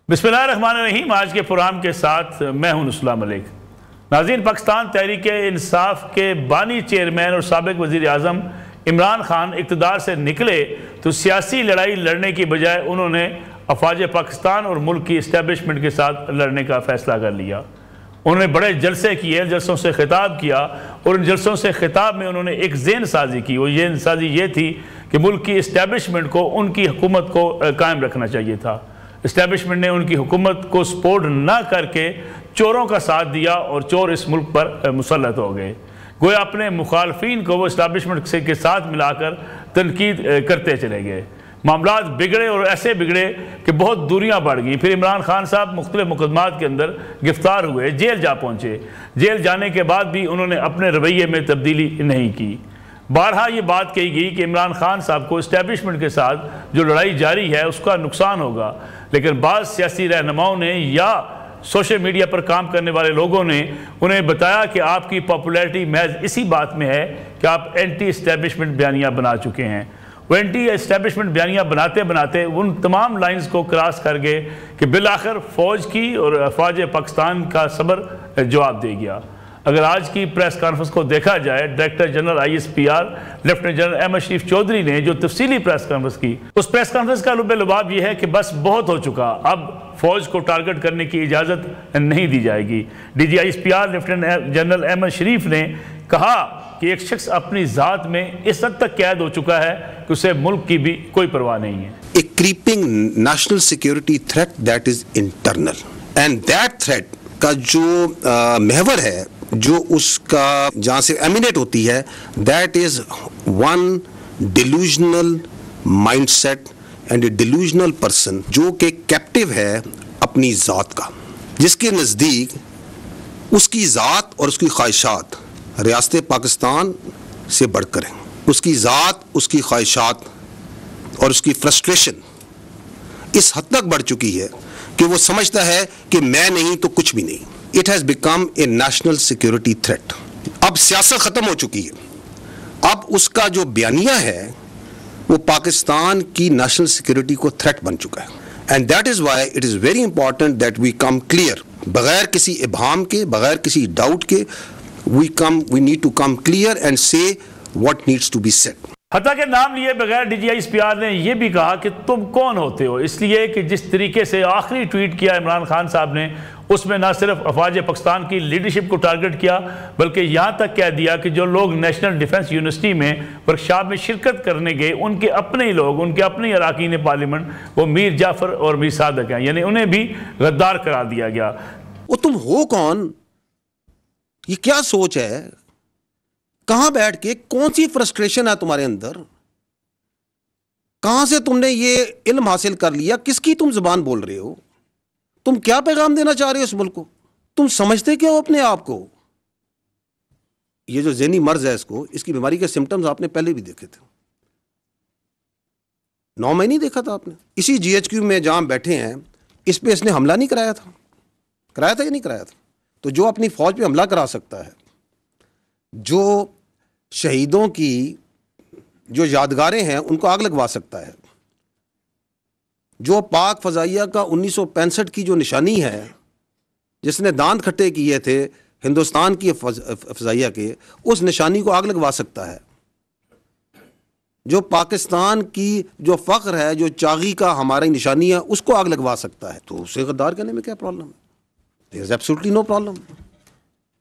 बिस्मिल्लाहिर्रहमानिर्रहीम। आज के प्रोग्राम के साथ मैं हूं नुस्ला मलिक। नाज़रीन, पाकिस्तान तहरीक इंसाफ के बानी चेयरमैन और साबिक वज़ीर आज़म इमरान खान इक़्तिदार से निकले तो सियासी लड़ाई लड़ने की बजाय उन्होंने अफवाज पाकिस्तान और मुल्क की इस्टेब्लिशमेंट के साथ लड़ने का फ़ैसला कर लिया। उन्होंने बड़े जलसे किए, जलसों से खिताब किया और इन जलसों से खिताब में उन्होंने एक ज़हन साजी की। और ये साजी ये थी कि मुल्क की इस्टेब्लिशमेंट को, उनकी हुकूमत को कायम रखना चाहिए था। इस्टेब्लिशमेंट ने उनकी हुकूमत को सपोर्ट ना करके चोरों का साथ दिया और चोर इस मुल्क पर मुसल्लत हो गए। गोया अपने मुखालफिन को वो इस्टेब्लिशमेंट के साथ मिलाकर तनकीद करते चले गए। मामलात बिगड़े और ऐसे बिगड़े कि बहुत दूरियां बढ़ गई। फिर इमरान खान साहब मुख्तलिफ मुकदमात के अंदर गिरफ्तार हुए, जेल जा पहुँचे। जेल जाने के बाद भी उन्होंने अपने रवैये में तब्दीली नहीं की। बारहा ये बात कही गई कि इमरान खान साहब को इस्टेब्लिशमेंट के साथ जो लड़ाई जारी है उसका नुकसान होगा, लेकिन बाज़ सियासी रहनुमाओं ने या सोशल मीडिया पर काम करने वाले लोगों ने उन्हें बताया कि आपकी पॉपुलैरिटी महज इसी बात में है कि आप एंटी इस्टेब्लिशमेंट बयानियाँ बना चुके हैं। वो एंटी इस्टेब्लिशमेंट बयानियाँ बनाते बनाते उन तमाम लाइन्स को क्रॉस कर गए कि बिलाखिर फ़ौज की और अफवाज पाकिस्तान का सब्र जवाब दे गया। अगर आज की प्रेस कॉन्फ्रेंस को देखा जाए, director general ISPR lieutenant general Ahmed Sharif Chaudhry ने जो तफसीली प्रेस कॉन्फ्रेंस की, उस प्रेस कॉन्फ्रेंस का लुबाब यह है कि बस बहुत हो चुका, अब फौज को टारगेट करने की इजाज़त नहीं दी जाएगी। DG ISPR lieutenant general Ahmed Sharif ने कहा कि एक शख्स अपनी ज़ात में इस हद तक कैद हो चुका है कि उसे मुल्क की भी कोई परवाह नहीं है। A creeping national security threat that is internal, and that threat का जो महवर है, जो उसका जहाँ से एमिनेट होती है, that is one delusional mindset and A delusional person जो कि कैप्टिव है अपनी ज़ात का, जिसके नज़दीक उसकी ज़ात और उसकी ख्वाहिशात रियासत पाकिस्तान से बढ़कर हैं। उसकी ज़ात, उसकी ख्वाहिशात और उसकी फ्रस्ट्रेशन इस हद तक बढ़ चुकी है कि वो समझता है कि मैं नहीं तो कुछ भी नहीं। It has become a national security threat. अब सियासत ख़त्म हो चुकी है। अब उसका जो बयानिया है वो पाकिस्तान की नेशनल सिक्योरिटी को थ्रेट बन चुका है। And that is why it is very important that we come clear, बगैर किसी इबहाम के, बगैर किसी डाउट के, we need to come clear and say what needs to be said. हत्ता के नाम लिए बगैर DG ISPR ने यह भी कहा कि तुम कौन होते हो, इसलिए कि जिस तरीके से आखिरी ट्वीट किया इमरान खान साहब ने, उसमें ना सिर्फ अफवाज पाकिस्तान की लीडरशिप को टारगेट किया, बल्कि यहाँ तक कह दिया कि जो लोग नेशनल डिफेंस यूनिवर्सिटी में वर्कशॉप में शिरकत करने गए, उनके अपने ही लोग, उनके अपने अरकान पार्लियामेंट, वो मीर जाफर और मीर सादक हैं, यानी उन्हें भी गद्दार करार दिया गया। वो तुम हो कौन? ये क्या सोच है? कहां बैठ के, कौन सी फ्रस्ट्रेशन है तुम्हारे अंदर? कहां से तुमने ये इल्म हासिल कर लिया? किसकी तुम जुबान बोल रहे हो? तुम क्या पैगाम देना चाह रहे हो इस मुल्क को? तुम समझते क्या हो अपने आप को? ये जो ज़हनी मर्ज है, इसकी बीमारी के सिम्टम्स आपने पहले भी देखे थे। 9 महीने नहीं देखा था आपने? इसी GHQ में जहां बैठे हैं, इस पे इसने हमला नहीं कराया था? कराया था या नहीं कराया था? तो जो अपनी फौज पे हमला करा सकता है, जो शहीदों की जो यादगारें हैं उनको आग लगवा सकता है, जो पाक फ़ज़ाइया का 1965 की जो निशानी है, जिसने दांत खट्टे किए थे हिंदुस्तान की फ़ज़ाइया के, उस निशानी को आग लगवा सकता है, जो पाकिस्तान की जो फ़ख्र है, जो चागी का हमारी निशानी है, उसको आग लगवा सकता है, तो उसे गद्दार कहने में क्या प्रॉब्लम है? There is absolutely no problem.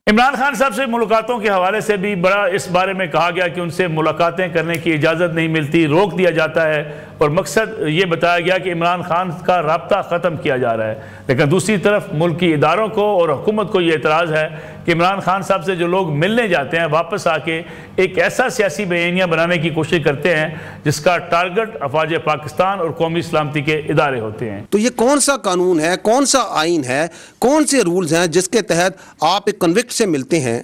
Imran Khan साहब से मुलाकातों के हवाले से भी बड़ा इस बारे में कहा गया कि उनसे मुलाकातें करने की इजाज़त नहीं मिलती, रोक दिया जाता है, और मकसद ये बताया गया कि इमरान खान का राब्ता ख़त्म किया जा रहा है। लेकिन दूसरी तरफ मुल्की इदारों को और हुकूमत को ये एतराज़ है कि इमरान खान साहब से जो लोग मिलने जाते हैं, वापस आके एक ऐसा सियासी बयानिया बनाने की कोशिश करते हैं जिसका टारगेट अफवाज पाकिस्तान और कौमी सलामती के इदारे होते हैं। तो ये कौन सा कानून है, कौन सा आइन है, कौन से रूल्स हैं जिसके तहत आप एक कन्विक्ट से मिलते हैं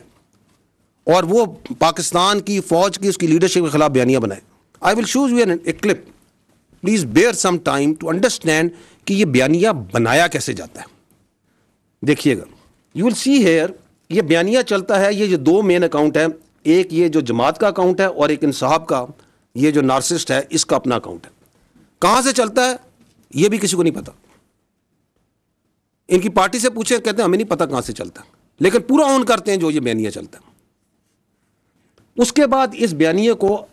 और वो पाकिस्तान की फौज की, उसकी लीडरशिप के खिलाफ बयानिया बनाए? I will shows you a clip, please bear some time to understand कि ये बयानिया बनाया कैसे जाता है। देखिएगा, यू विल सी हेयर, ये बयानिया चलता है, ये जो 2 मेन अकाउंट है, एक ये जो जमात का अकाउंट है और एक इंसाफ का, ये जो नार्सिस्ट है, इसका अपना अकाउंट है। कहां से चलता है ये भी किसी को नहीं पता। इनकी पार्टी से पूछे, कहते हैं हमें नहीं पता कहां से चलता, लेकिन पूरा ऑन करते हैं जो ये बयानिया चलता है। उसके बाद इस बयानिए को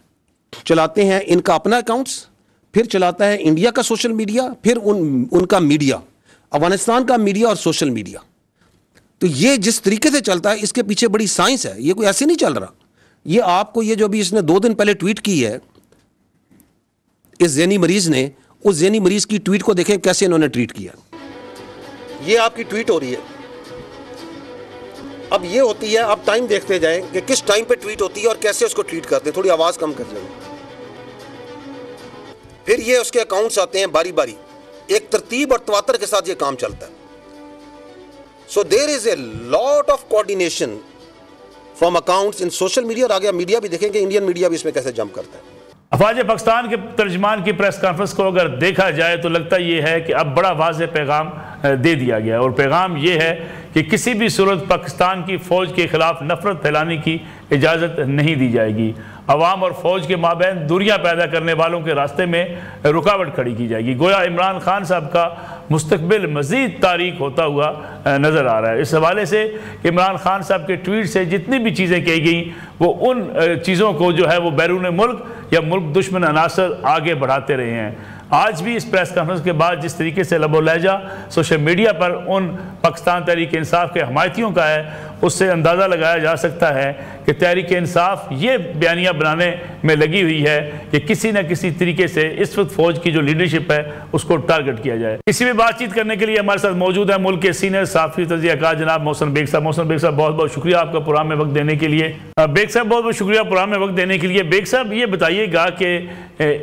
चलाते हैं इनका अपना अकाउंट्स, फिर चलाता है इंडिया का सोशल मीडिया, फिर उनका मीडिया, अफगानिस्तान का मीडिया और सोशल मीडिया। तो ये जिस तरीके से चलता है इसके पीछे बड़ी साइंस है, ये कोई ऐसे नहीं चल रहा। ये आपको ये जो अभी इसने 2 दिन पहले ट्वीट की है इस ज़ैनी मरीज ने, उस ज़ैनी मरीज की ट्वीट को देखें कैसे इन्होंने ट्वीट किया। ये आपकी ट्वीट हो रही है, अब ये होती है, आप टाइम देखते जाएं कि किस टाइम पे ट्वीट होती है और कैसे उसको ट्वीट करते हैं। थोड़ी आवाज़ कम कर लें। फिर ये उसके अकाउंट्स आते हैं बारी बारी, एक तरतीब और तवातर के साथ ये काम चलता है। So there is a lot of coordination from accounts in social media. और आगे मीडिया भी देखेंगे, इंडियन मीडिया भी इसमें कैसे जंप करता है। अफवाज पाकिस्तान के तर्जमान की प्रेस कॉन्फ्रेंस को अगर देखा जाए तो लगता ये है कि अब बड़ा वाज़ेह पैगाम दे दिया गया, और पैगाम ये है कि किसी भी सूरत पाकिस्तान की फ़ौज के ख़िलाफ़ नफ़रत फैलाने की इजाज़त नहीं दी जाएगी। अवाम और फ़ौज के माबैन दूरियां पैदा करने वालों के रास्ते में रुकावट खड़ी की जाएगी। गोया इमरान खान साहब का मुस्तकबिल मज़ीद तारीक होता हुआ नज़र आ रहा है। इस हवाले से इमरान खान साहब के ट्वीट से जितनी भी चीज़ें कही गई वो उन चीज़ों को जो है वो बैरून मुल्क या मुल्क दुश्मन अनासर आगे बढ़ाते रहे हैं। आज भी इस प्रेस कॉन्फ्रेंस के बाद जिस तरीके से लबो लहजा सोशल मीडिया पर उन पाकिस्तान तहरीक इंसाफ के हमायतियों का है, उससे अंदाज़ा लगाया जा सकता है कि तहरीक इंसाफ ये बयानिया बनाने में लगी हुई है कि किसी न किसी तरीके से इस वक्त फ़ौज की जो लीडरशिप है उसको टारगेट किया जाए। इसी में बातचीत करने के लिए हमारे साथ मौजूद है मुल्क के सीनियर साफ़ी तज़कियाकार जनाब मोहसिन बेग साहब। मोहसिन बेग साहब, बहुत बहुत शुक्रिया आपका प्रोग्राम में वक्त देने के लिए। बेग साहब, बहुत बहुत शुक्रिया प्रोग्राम में वक्त देने के लिए। बेग साहब, ये बताइएगा कि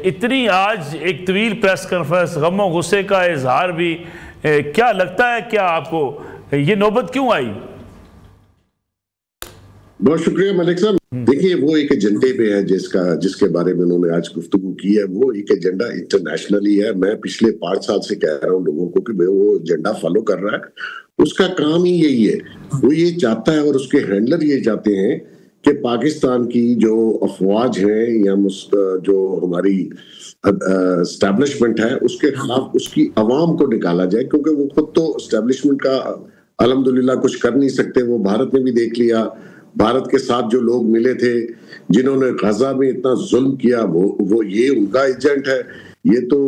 इतनी आज एक तवील प्रेस कॉन्फ्रेंस, गम गुस्से का इजहार भी, क्या लगता है, क्या आपको ये नौबत क्यों आई? बहुत शुक्रिया मलिक साहब। देखिए, वो एक एजेंडे पे है जिसके बारे में उन्होंने आज गुफ्तगू की है। वो एक एजेंडा इंटरनेशनली है। मैं पिछले 5 साल से कह रहा हूँ लोगों को कि वो एजेंडा फॉलो कर रहा है। उसका काम ही यही है, वो ये चाहता है और उसके हैंडलर ये चाहते हैं कि पाकिस्तान की जो अफवाज है या जो हमारी एस्टैब्लिशमेंट है उसके खिलाफ उसकी अवाम को निकाला जाए, क्योंकि वो खुद तो एस्टैब्लिशमेंट का अल्हम्दुलिल्लाह कुछ कर नहीं सकते। वो भारत ने भी देख लिया, भारत के साथ जो लोग मिले थे जिन्होंने गजा में इतना जुल्म किया, वो ये उनका एजेंट है। ये तो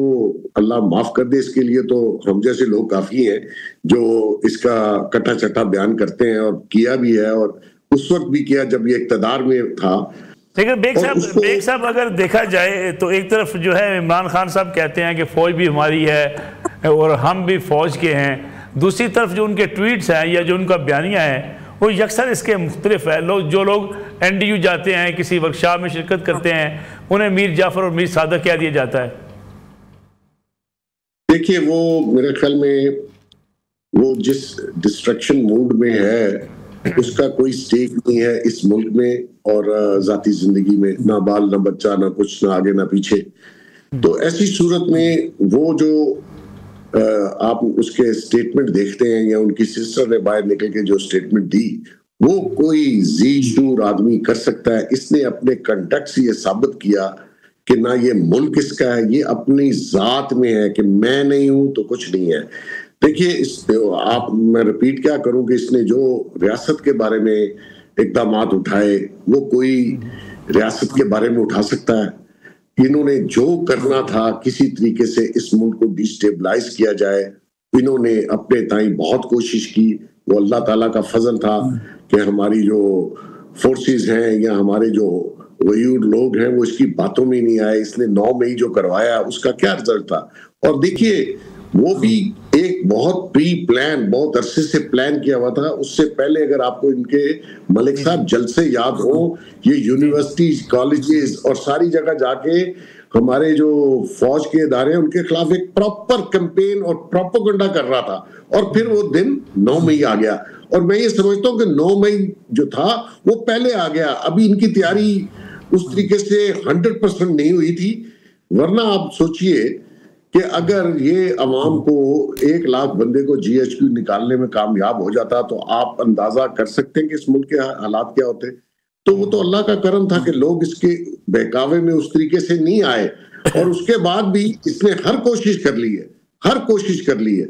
अल्लाह माफ कर दे, इसके लिए तो हम जैसे लोग काफी हैं जो इसका कटा चटा बयान करते हैं, और किया भी है, और उस वक्त भी किया जब ये इक्तदार में था। लेकिन बेग साहब अगर देखा जाए तो एक तरफ जो है इमरान खान साहब कहते हैं कि फ़ौज भी हमारी है और हम भी फ़ौज के हैं, दूसरी तरफ जो उनके ट्वीट्स हैं या जो उनका बयानिया है वो यकसर इसके मुख्तलिफ है। जो लोग NDU जाते हैं, किसी वर्कशॉप में शिरकत करते हैं, उन्हें मीर जाफर और मीर सादक क्या दिया जाता है? देखिए, वो मेरे ख्याल में वो जिस डिस्ट्रक्शन मूड में है उसका कोई स्टेक नहीं है इस मुल्क में और जाती जिंदगी में, ना बाल ना बच्चा, ना कुछ, ना आगे ना पीछे। तो ऐसी सूरत में वो जो आप उसके स्टेटमेंट देखते हैं या उनकी सिस्टर ने बाहर निकल के जो स्टेटमेंट दी, वो कोई जी शूर आदमी कर सकता है। इसने अपने कंडक्ट से ये साबित किया कि ना ये मुल्क इसका है, ये अपनी जात में है कि मैं नहीं हूं तो कुछ नहीं है। देखिए, मैं रिपीट क्या करूं कि इसने जो रियासत के बारे में इक़दामात उठाए वो कोई रियासत के बारे में उठा सकता है? इन्होंने जो करना था किसी तरीके से इस मुल्क को डिस्टेबलाइज किया जाए, इन्होंने अपने ताई बहुत कोशिश की। वो अल्लाह ताला का फजल था कि हमारी जो फोर्सेस हैं या हमारे जो वयूर लोग हैं वो इसकी बातों में नहीं आए। इसने 9 मई जो करवाया उसका क्या रिजल्ट था? और देखिए, वो भी एक बहुत प्री प्लान, बहुत अरसे से प्लान किया हुआ था। उससे पहले अगर आपको इनके मलिक साहब जलसे याद हो, ये यूनिवर्सिटी, कॉलेजेस और सारी जगह जाके हमारे जो फौज के इदारे हैं उनके खिलाफ एक प्रॉपर कैंपेन और प्रोपेगेंडा कर रहा था। और फिर वो दिन 9 मई आ गया, और मैं ये समझता हूँ कि 9 मई जो था वो पहले आ गया। अभी इनकी तैयारी उस तरीके से 100% नहीं हुई थी। वरना आप सोचिए कि अगर ये अवाम को 1 लाख बंदे को GHQ निकालने में कामयाब हो जाता तो आप अंदाजा कर सकते हैं कि इस मुल्क के हालात क्या होते। तो वो तो अल्लाह का करम था कि लोग इसके बहकावे में उस तरीके से नहीं आए, और उसके बाद भी इसने हर कोशिश कर ली है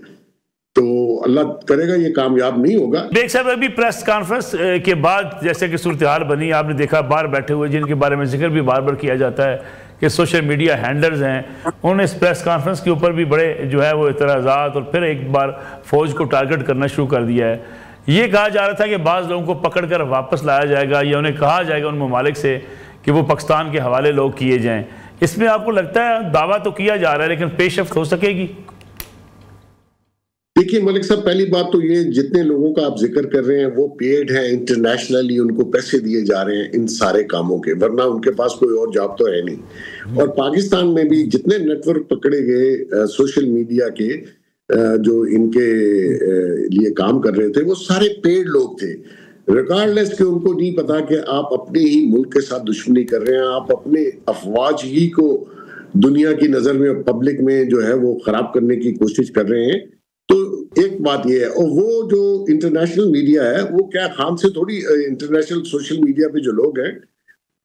तो अल्लाह करेगा ये कामयाब नहीं होगा। बेग साहब, अभी प्रेस कॉन्फ्रेंस के बाद जैसे कि सूरत हाल बनी, आपने देखा बाहर बैठे हुए जिनके बारे में जिक्र भी बार बार किया जाता है कि सोशल मीडिया हैंडलर्स हैं, उन्होंने इस प्रेस कॉन्फ्रेंस के ऊपर भी बड़े जो है वो इतराज़ात और फिर एक बार फ़ौज को टारगेट करना शुरू कर दिया है। ये कहा जा रहा था कि बाज़ लोगों को पकड़ कर वापस लाया जाएगा या उन्हें कहा जाएगा उन ममालिक से कि वो पाकिस्तान के हवाले लोग किए जाएँ। इसमें आपको लगता है दावा तो किया जा रहा है लेकिन पेशरफ्त हो सकेगी? देखिए मलिक साहब, पहली बात तो ये, जितने लोगों का आप जिक्र कर रहे हैं वो पेड हैं, इंटरनेशनली उनको पैसे दिए जा रहे हैं इन सारे कामों के, वरना उनके पास कोई और जॉब तो है नहीं। और पाकिस्तान में भी जितने नेटवर्क पकड़े गए सोशल मीडिया के जो इनके लिए काम कर रहे थे वो सारे पेड लोग थे, रिगार्डलेस कि उनको नहीं पता कि आप अपने ही मुल्क के साथ दुश्मनी कर रहे हैं, आप अपने अफवाज ही को दुनिया की नजर में पब्लिक में जो है वो खराब करने की कोशिश कर रहे हैं। तो एक बात ये है, और वो जो इंटरनेशनल मीडिया है वो क्या खान से थोड़ी, इंटरनेशनल सोशल मीडिया पे जो लोग हैं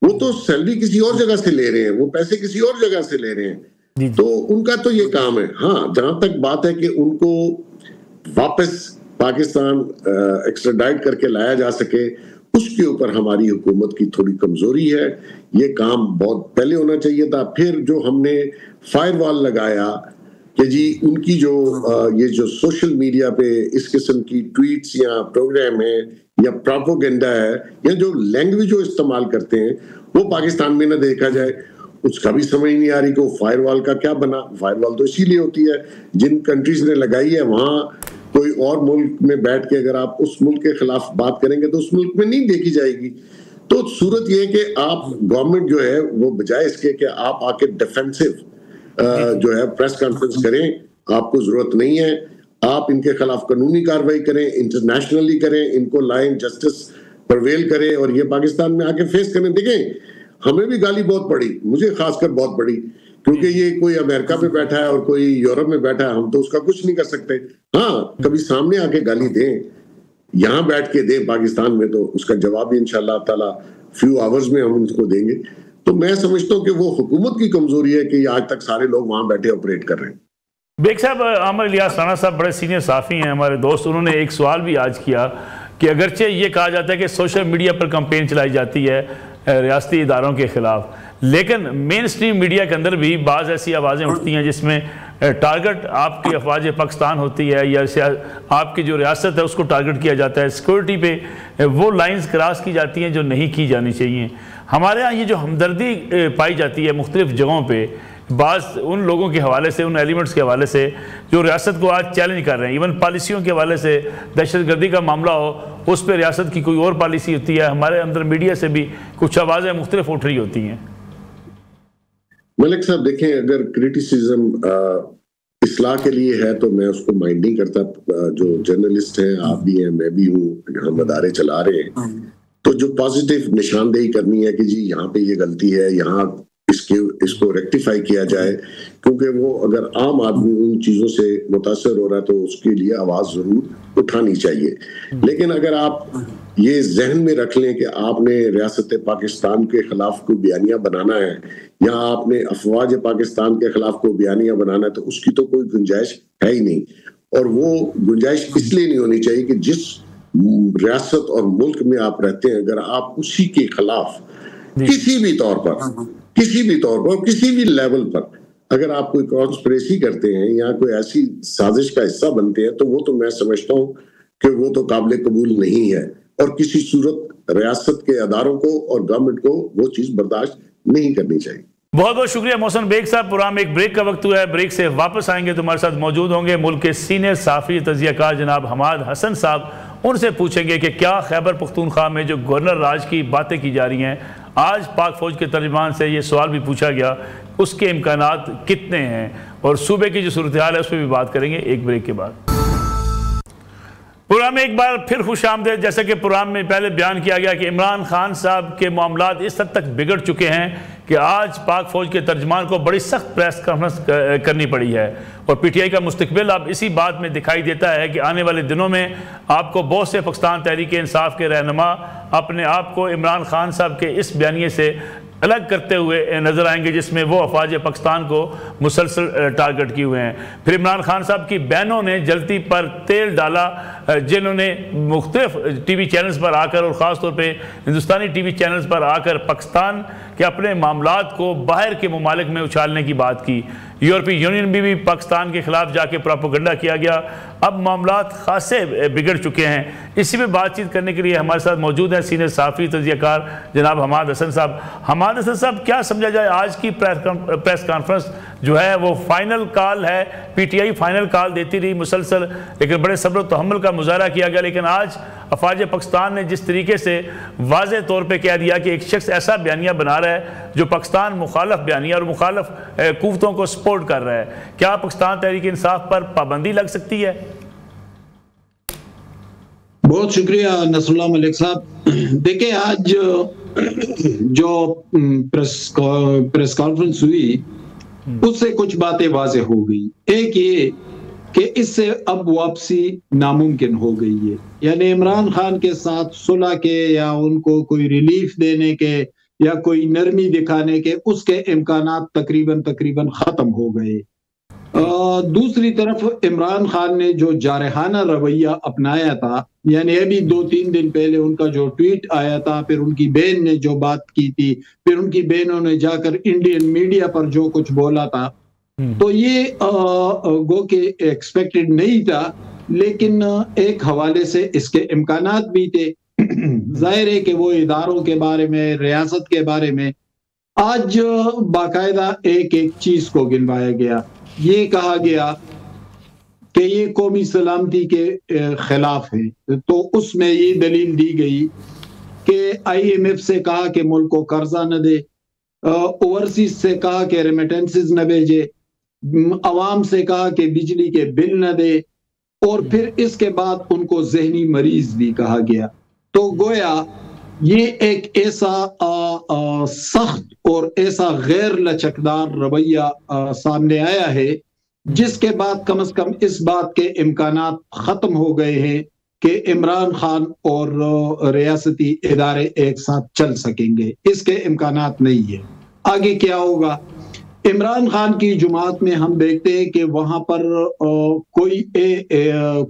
वो तो सैलरी किसी और जगह से ले रहे हैं, वो पैसे किसी और जगह से ले रहे हैं, तो उनका तो ये काम है। हाँ, जहां तक बात है कि उनको वापस पाकिस्तान एक्स्ट्राडाइट करके लाया जा सके, उसके ऊपर हमारी हुकूमत की थोड़ी कमजोरी है। ये काम बहुत पहले होना चाहिए था। फिर जो हमने फायरवॉल लगाया कि जी उनकी जो ये जो सोशल मीडिया पे इस किस्म की ट्वीट्स या प्रोग्राम है या प्रोपेगेंडा है या जो लैंग्वेज वो इस्तेमाल करते हैं वो पाकिस्तान में ना देखा जाए, उसका भी समझ नहीं आ रही कि वो फायरवॉल का क्या बना। फायरवॉल तो इसीलिए होती है, जिन कंट्रीज ने लगाई है वहां कोई और मुल्क में बैठ के अगर आप उस मुल्क के खिलाफ बात करेंगे तो उस मुल्क में नहीं देखी जाएगी। तो सूरत ये है कि आप गवर्नमेंट जो है वो बजाय इसके कि आप आके डिफेंसिव जो है प्रेस कॉन्फ्रेंस करें, आपको जरूरत नहीं है। आप इनके खिलाफ कानूनी कार्रवाई करें, इंटरनेशनली करें, इनको लाएं, जस्टिस प्रवेल करें और ये पाकिस्तान में आके फेस करें। देखें हमें भी गाली बहुत पड़ी, मुझे खासकर बहुत पड़ी, क्योंकि ये कोई अमेरिका में बैठा है और कोई यूरोप में बैठा है, हम तो उसका कुछ नहीं कर सकते। हाँ, कभी सामने आके गाली दें, यहाँ बैठ के दें पाकिस्तान में, तो उसका जवाब भी इंशाल्लाह ताला फ्यू आवर्स में हम उनको देंगे। तो मैं समझता हूँ कि वो हुकूमत की कमजोरी है कि आज तक सारे लोग वहां बैठे ऑपरेट कर रहे हैं। बेग साहब, आमिर इलियास राणा साहब बड़े सीनियर साफ़ी हैं, हमारे दोस्त, उन्होंने एक सवाल भी आज किया कि अगरचे ये कहा जाता है कि सोशल मीडिया पर कैंपेन चलाई जाती है रियासती इदारों के ख़िलाफ़, लेकिन मेन स्ट्रीम मीडिया के अंदर भी बाज़ ऐसी आवाज़ें उठती हैं जिसमें टारगेट आपकी अफवाज पाकिस्तान होती है या आपकी जो रियासत है उसको टारगेट किया जाता है। सिक्योरिटी पे वो लाइंस क्रॉस की जाती हैं जो नहीं की जानी चाहिए। हमारे यहाँ ये जो हमदर्दी पाई जाती है मुख्तलिफ जगहों पे, बाज़ उन लोगों के हवाले से, उन एलिमेंट्स के हवाले से जो रियासत को आज चैलेंज कर रहे हैं, इवन पॉलिसियों के हवाले से, दहशतगर्दी का मामला हो उस पर रियासत की कोई और पॉलिसी होती है, हमारे अंदर मीडिया से भी कुछ आवाज़ें मुख्तलिफ उठ रही होती हैं। मलिक साहब देखें, अगर क्रिटिसिज्म इस्लाह के लिए है तो मैं उसको माइंड नहीं करता। जो जर्नलिस्ट हैं, आप भी हैं, मैं भी हूँ, हम अदारे चला रहे हैं, तो जो पॉजिटिव निशानदेही करनी है कि जी यहाँ पे ये गलती है, यहाँ इसको रेक्टिफाई किया जाए, क्योंकि वो अगर आम आदमी उन चीजों से मुतासर हो रहा है तो उसके लिए आवाज जरूर उठानी चाहिए। लेकिन अगर आप ये जहन में रख लें कि आपने रियासत पाकिस्तान के खिलाफ कोई बयानिया बनाना है या आपने अफवाज पाकिस्तान के खिलाफ कोई बयानिया बनाना है, तो उसकी तो कोई गुंजाइश है ही नहीं। और वो गुंजाइश इसलिए नहीं होनी चाहिए कि जिस रियासत और मुल्क में आप रहते हैं, अगर आप उसी के खिलाफ किसी भी तौर पर किसी भी लेवल पर अगर आप कोई कॉन्स्पिरेसी करते हैं या कोई ऐसी साजिश का हिस्सा बनते हैं, तो वो तो मैं समझता हूँ कि वो तो काबिल कबूल नहीं है और किसी सूरत रियासत के अदारों को और गवर्नमेंट को वो चीज बर्दाश्त नहीं करनी चाहिए। बहुत बहुत शुक्रिया मोहसिन बेग साहब। प्रोग्राम एक ब्रेक का वक्त हुआ है, ब्रेक से वापस आएंगे, तुम्हारे साथ मौजूद होंगे मुल्क के सीनियर साफ़ी तज़कियाकार जनाब हमाद हसन साहब। उनसे पूछेंगे कि क्या खैबर पख्तूनख्वा में जो गवर्नर राज की बातें की जा रही हैं, आज पाक फौज के तर्जुमान से ये सवाल भी पूछा गया, उसके इम्कानात कितने हैं, और सूबे की जो सूरत हाल है उस पर भी बात करेंगे एक ब्रेक के बाद। प्रोग्राम में एक बार फिर खुश आमदेद। जैसा कि प्रोग्राम में पहले बयान किया गया कि इमरान खान साहब के मामलात इस हद तक बिगड़ चुके हैं कि आज पाक फौज के तर्जमान को बड़ी सख्त प्रेस कॉन्फ्रेंस करनी पड़ी है, और पीटीआई का मुस्तकबिल अब इसी बात में दिखाई देता है कि आने वाले दिनों में आपको बहुत से पाकिस्तान तहरीक इंसाफ के रहनुमा अपने आप को इमरान खान साहब के इस बयानिए से अलग करते हुए नजर आएंगे, जिसमें वो अफवाज पाकिस्तान को मुसलसल टारगेट किए हुए हैं। फिर इमरान खान साहब की बहनों ने जलती पर तेल डाला, जिन्होंने मुख्तलिफ टीवी चैनल्स पर आकर और ख़ास तौर पे हिंदुस्तानी टीवी चैनल्स पर आकर पाकिस्तान के अपने मामलात को बाहर के ममालिक में उछालने की बात की। यूरोपीय यूनियन में भी पाकिस्तान के खिलाफ जाके प्रोपेगेंडा किया गया। अब मामलात खासे बिगड़ चुके हैं। इसी में बातचीत करने के लिए हमारे साथ मौजूद हैं सीनियर सहाफ़ी तजज़ियाकार जनाब हमाद हसन साहब। हमाद हसन साहब, क्या समझा जाए आज की प्रेस कॉन्फ्रेंस जो है वो फाइनल कॉल है? पीटीआई फाइनल कॉल देती रही मुसलसल, लेकिन बड़े सब्र तहम्मुल का मुजाहरा किया गया। लेकिन आज अफवाज पाकिस्तान ने जिस तरीके से वाज़े तौर पर कह दिया कि एक शख्स ऐसा बयानिया बना रहा है जो पाकिस्तान मुखालफ बयानिया और मुखालफ कुव्वतों को सपोर्ट कर रहा है, क्या पाकिस्तान तहरीक इंसाफ पर पाबंदी लग सकती है? बहुत शुक्रिया नसरुल्लाह मलिक साहब। देखिए, आज जो प्रेस कॉन्फ्रेंस हुई उससे कुछ बातें वाज़े हो गई। एक ये कि इससे अब वापसी नामुमकिन हो गई है, यानी इमरान खान के साथ सुलह के या उनको कोई रिलीफ देने के या कोई नरमी दिखाने के उसके इम्कानात तकरीबन खत्म हो गए। दूसरी तरफ इमरान खान ने जो जारहाना रवैया अपनाया था, यानी अभी 2-3 दिन पहले उनका जो ट्वीट आया था, फिर उनकी बहन ने जो बात की थी, फिर उनकी बहनों ने जाकर इंडियन मीडिया पर जो कुछ बोला था, तो ये गो के एक्सपेक्टेड नहीं था, लेकिन एक हवाले से इसके इम्कानात भी थे। जाहिर है कि वो इदारों के बारे में, रियासत के बारे में आज बाकायदा एक एक चीज को गिनवाया गया। ये कहा गया कि ये कौमी सलामती के खिलाफ है, तो उसमें ये दलील दी गई कि IMF से कहा कि मुल्क को कर्जा न दे, ओवरसीज से कहा कि रेमिटेंसेस न भेजे, अवाम से कहा कि बिजली के बिल न दे, और फिर इसके बाद उनको जहनी मरीज भी कहा गया। तो गोया ये एक ऐसा सख्त और ऐसा गैर लचकदार रवैया सामने आया है, जिसके बाद कम से कम इस बात के इम्कानात खत्म हो गए हैं कि इमरान खान और रियासती इदारे एक साथ चल सकेंगे। इसके इम्कानात नहीं है। आगे क्या होगा? इमरान खान की जुमात में हम देखते हैं कि वहां पर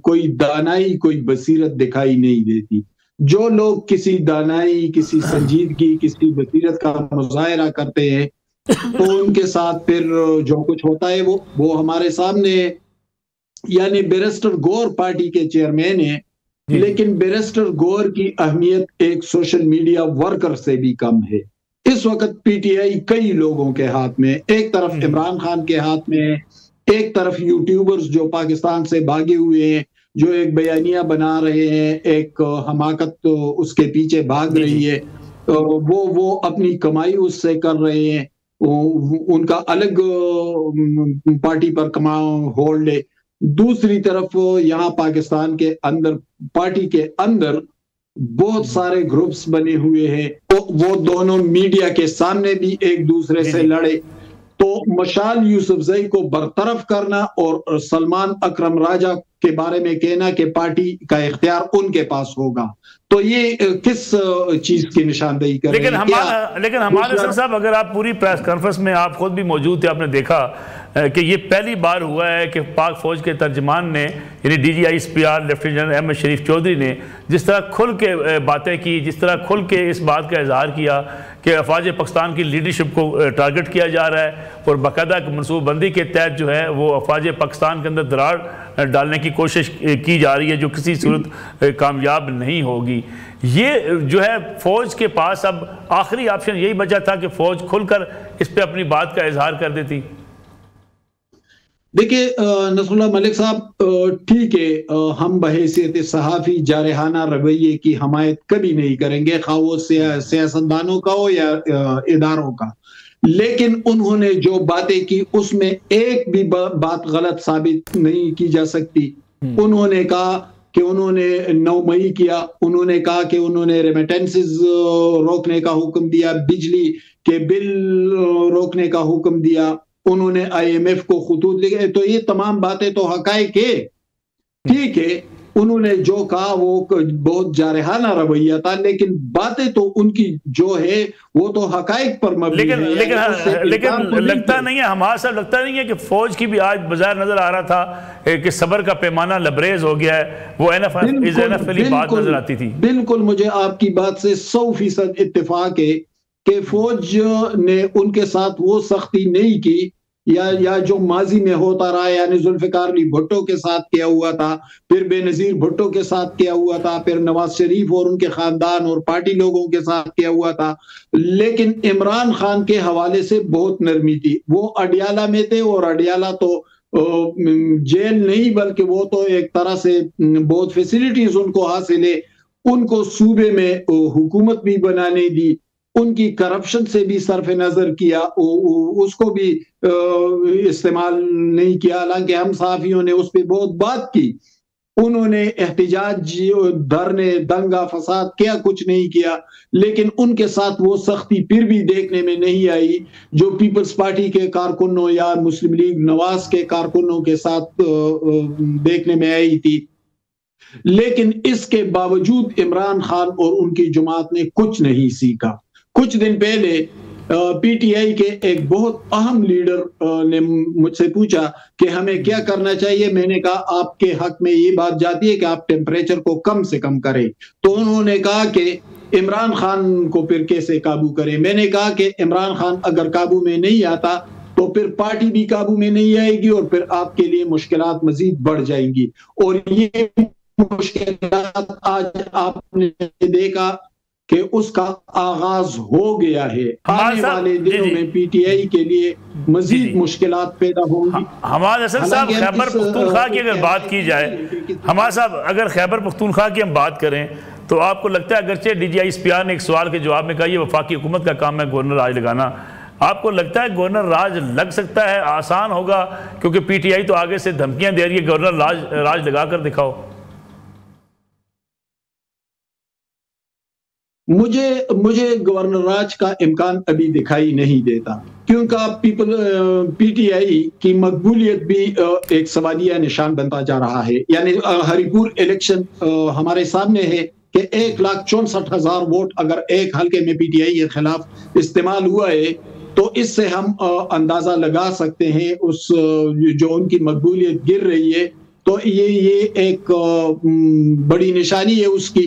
कोई दानाई, कोई बसीरत दिखाई नहीं देती। जो लोग किसी दानाई, किसी संजीदगी, किसी बसीरत का मुजाहरा करते हैं, तो उनके साथ फिर जो कुछ होता है वो हमारे सामने। यानी बैरिस्टर गौर पार्टी के चेयरमैन हैं, लेकिन बैरिस्टर गौर की अहमियत एक सोशल मीडिया वर्कर से भी कम है। इस वक्त पीटीआई कई लोगों के हाथ में, एक तरफ इमरान खान के हाथ में, एक तरफ यूट्यूबर्स जो पाकिस्तान से भागे हुए हैं, जो एक बयानिया बना रहे हैं, एक हमाकत तो उसके पीछे भाग रही है, वो अपनी कमाई उससे कर रहे हैं, उनका अलग पार्टी पर होल्ड है। दूसरी तरफ यहाँ पाकिस्तान के अंदर, पार्टी के अंदर बहुत सारे ग्रुप्स बने हुए हैं, तो वो दोनों मीडिया के सामने भी एक दूसरे से लड़े। तो मशाल यूसुफजई को बरतरफ करना और सलमान अकरम राजा के बारे में कहना कि पार्टी का इख्तियार उनके पास होगा, तो ये किस चीज की निशानदेही कर रहे हैं? लेकिन हमारे साहब, अगर आप पूरी प्रेस कॉन्फ्रेंस में आप खुद भी मौजूद थे, आपने देखा कि ये पहली बार हुआ है कि पाक फौज के तर्जमान ने, यानी DGISPR lieutenant general Ahmed Sharif Chaudhry ने जिस तरह खुल के बातें की, जिस तरह खुल के इस बात का इजहार किया कि अफवाज पाकिस्तान की लीडरशिप को टारगेट किया जा रहा है और बाकायदा मनसूबबंदी के तहत जो है वो अफवाज पाकिस्तान के अंदर दरार डालने की कोशिश की जा रही है, जो किसी सूरत कामयाब नहीं होगी। ये जो है फौज के पास अब आखिरी ऑप्शन यही बचा था कि फौज खुलकर इस पे अपनी बात का इजहार कर देती। देखिए नसरुल्लाह मलिक साहब, ठीक है, हम बहैसियत सहाफ़ी जारहाना रवैये की हमायत कभी नहीं करेंगे, खा वो सियासतदानों का हो या इदारों का, लेकिन उन्होंने जो बातें की उसमें एक भी बात गलत साबित नहीं की जा सकती। उन्होंने कहा कि उन्होंने 9 मई किया, उन्होंने कहा कि उन्होंने रेमिटेंसेस रोकने का हुक्म दिया, बिजली के बिल रोकने का हुक्म दिया, उन्होंने IMF को खुतूत लिखे। तो ये तमाम बातें तो हकायक है, ठीक है, उन्होंने जो कहा वो बहुत जारहाना रवैया था, लेकिन बातें तो उनकी जो है वो तो हकाइक पर मबनी है। लेकिन लगता नहीं है, हमारे साथ लगता नहीं है कि फौज की भी आज बाजार नजर आ रहा था कि सब्र का पैमाना लबरेज हो गया है, वो एनफ वाली बात नजर आती थी। बिल्कुल, मुझे आपकी बात से 100% इत्तेफाक है कि फौज ने उनके साथ वो सख्ती नहीं की या जो माजी में होता रहा, यानी जुल्फिकार अली भुट्टो के साथ किया हुआ था, फिर बेनजीर भुट्टो के साथ किया हुआ था, फिर नवाज शरीफ और उनके खानदान और पार्टी लोगों के साथ किया हुआ था। लेकिन इमरान खान के हवाले से बहुत नरमी थी। वो अडियाला में थे और अडियाला तो जेल नहीं बल्कि वो तो एक तरह से बहुत फैसिलिटीज उनको हासिल है। उनको सूबे में हुकूमत भी बनाने दी, उनकी करप्शन से भी सरफ नजर किया, उसको भी इस्तेमाल नहीं किया। हालांकि हम सहाफियों ने उस पर बहुत बात की। उन्होंने एहतिजाज, धरने, दंगा फसाद क्या कुछ नहीं किया, लेकिन उनके साथ वो सख्ती फिर भी देखने में नहीं आई जो पीपल्स पार्टी के कारकुनों या मुस्लिम लीग नवाज के कारकुनों के साथ देखने में आई थी। लेकिन इसके बावजूद इमरान खान और उनकी जमात ने कुछ नहीं सीखा। कुछ दिन पहले पीटीआई के एक बहुत अहम लीडर ने मुझसे पूछा कि हमें क्या करना चाहिए। मैंने कहा आपके हक में ये बात जाती है कि आप टेम्परेचर को कम से कम करें। तो उन्होंने कहा कि इमरान खान को फिर कैसे काबू करें। मैंने कहा कि इमरान खान अगर काबू में नहीं आता तो फिर पार्टी भी काबू में नहीं आएगी और फिर आपके लिए मुश्किलात मजीद बढ़ जाएंगी। और ये मुश्किलात आज आपने देखा कि उसका आगाज हो गया है। आने वाले दिनों में पीटीआई के लिए मजीद मुश्किलात पैदा होंगी। हमारे असल साहब खैबर पख्तूनख्वा की अगर बात की जाए, हमारे साहब अगर खैबर पख्तूनख्वा की हम बात करें तो आपको लगता है, अगरचे डीजीआई स्पियार ने एक सवाल के जवाब में कहा ये वफाकी हुकूमत का काम है गवर्नर राज लगाना, आपको लगता है गवर्नर राज लग सकता है, आसान होगा? क्योंकि पीटीआई तो आगे से धमकियां दे रही है गवर्नर राज लगा कर दिखाओ। मुझे गवर्नर राज का इम्कान अभी दिखाई नहीं देता, क्योंकि पीटीआई की मकबूलियत भी एक सवालिया निशान बनता जा रहा है। यानी हरिपुर इलेक्शन हमारे सामने है कि 1,64,000 वोट अगर एक हल्के में पीटीआई के खिलाफ इस्तेमाल हुआ है तो इससे हम अंदाजा लगा सकते हैं उस जो उनकी मकबूलियत गिर रही है, तो ये एक बड़ी निशानी है उसकी।